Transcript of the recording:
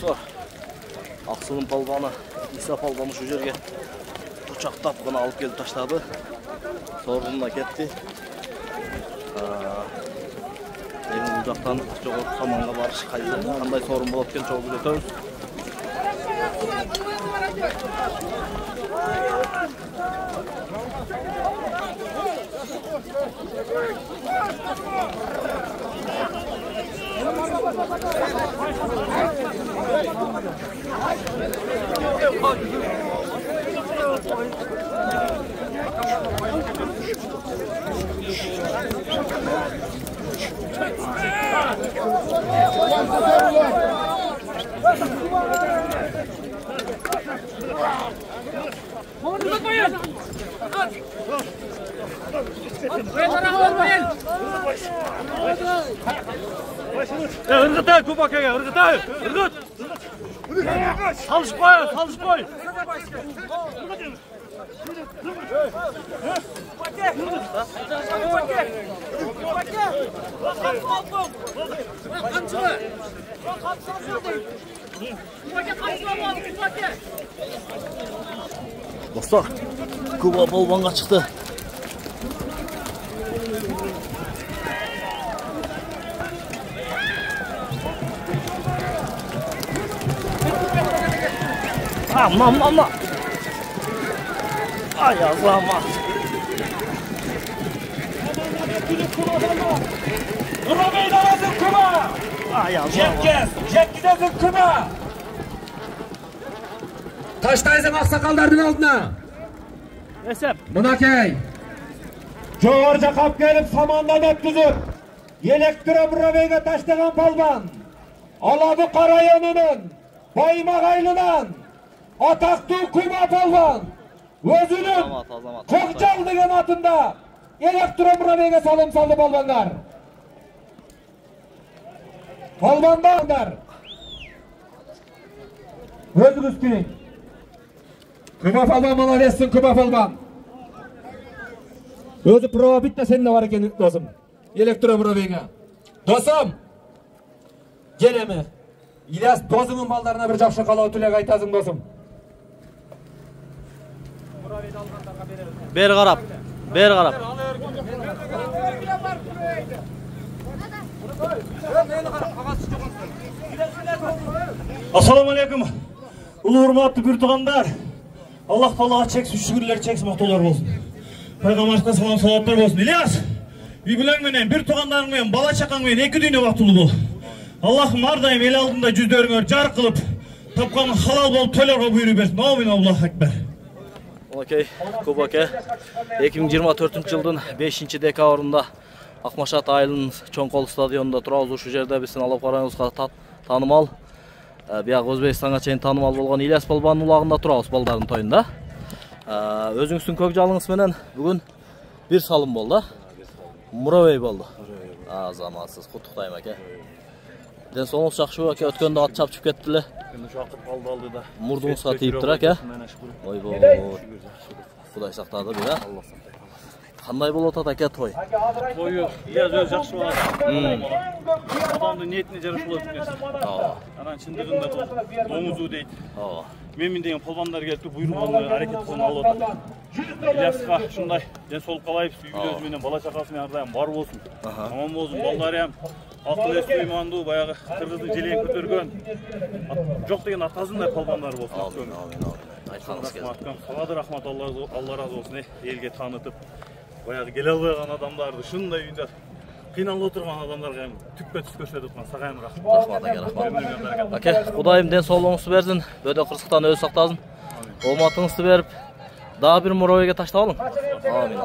Dostlar, Ақсының палбаны, İsa палбаны şu жерге құшақтап ғана алып келіп таштады. Сорғынына кетті. Ең бұл жақтан жоғырып саманға барыш қандай сорын болып кен çoğu күзетеміз. Irgıtay Kubaka'ya, ırgıtay! Irgıt! Salış koy, salış koy! Dostlar, Kuba polvonga chiqdi. Amma. Ay Allah'ım. Nurabey Daraz'ın Kuba! Ay Allah'ım. Jekkiz'in Kuba! Taştayızın aksakallarının altına. Esep. Mınakey. Çoğurca kap gelip samandan öptüzüp. Yelektro Nurabey'e taşlayan palban. Aladı Karayonunun. Baymağaylı'dan. Ataklı Kuba palban. Özünün. Kokçal degan atında. Elektro Nurabey'e salım saldı palbanlar. Palbanlar. Özünüz kirin. Kuba palban bana versin Kuba palban. Özü prova bitti seninle var eken dostum. Elektro Nurabey'e. Dostum. Gene mi? İlyas dozumun ballarına bir жақшы қалау тілек айтасың досым. Beri qarab. Assalamu alaikum. Ulu hurmatlı bir tuğanlar. Allah Teala'ga çeksiz şükürler, çeksiz maqtovlar bolsun. Peygamber'e salam salatlar bolsun. İlyas, үй бүлөң менен, bir tuğanlarың менен, bala чакаң менен эки дүйнө бактылуу бол. Allah'ım ardayım el aldığında yüzlerine car kılıp tapkanın halal bol tölerge buyurup versin. Amin Allahu Ekber. Okey, Kubake 2024 жылдың 5 декабрында Ақмашат айылының Чоңқол стадионында турабыз. Ушу жерде биздин алып карагыбызга таанымал, бияк Өзбекстанга чейин таанымал болгон İlyas Palbanын улагында турабыз балдардын тоюнда. Өзүңүздүн көк жалыңыз менен бүгүн бир салым болду. Муравей болду. Замансыз, куттуктайм аке. Den sonuç жақшы aka, өткөндө ат чапчып кетти эле. Шақырып қалды алдыда. Мурдуңузга тийиптир аке. Ойбой. Кудай сактады бир, а? Кандай болот ат аке той? Тойу İlyas өз жақшы болот. Адамдын ниетине жараша болот нерсе. Анан чындыгында бул доңузу дейт. Мен деген полбандар келип буйругун аракет кылып алып атат. İlyaска ушундай ден соолук каалайбыз. Үй бүлөсү менен, бала чакасы менен ардайым бар болсун. Аман болсун, балдары ham акыл эс ыймандуу, баягы кыргыздын желегин көтөргөн, жок деген атасындай полбандар болсун. Амин. Айтканыңыз келди. Сага рахмат, Алла разы болсун. Элге таанытып, баягы келе албаган адамдарды ушундай үйдө кыйналып отурган адамдарга түпкө түз көрсөтүп аткан сага рахмат. Рахмат аке, рахмат. Аке, Кудайым ден соолугуңузду берсин, бөдө кырсыктан өзү сактасын. Ооматыңызды берип, дагы бир Муравейге таштап алың. Амин.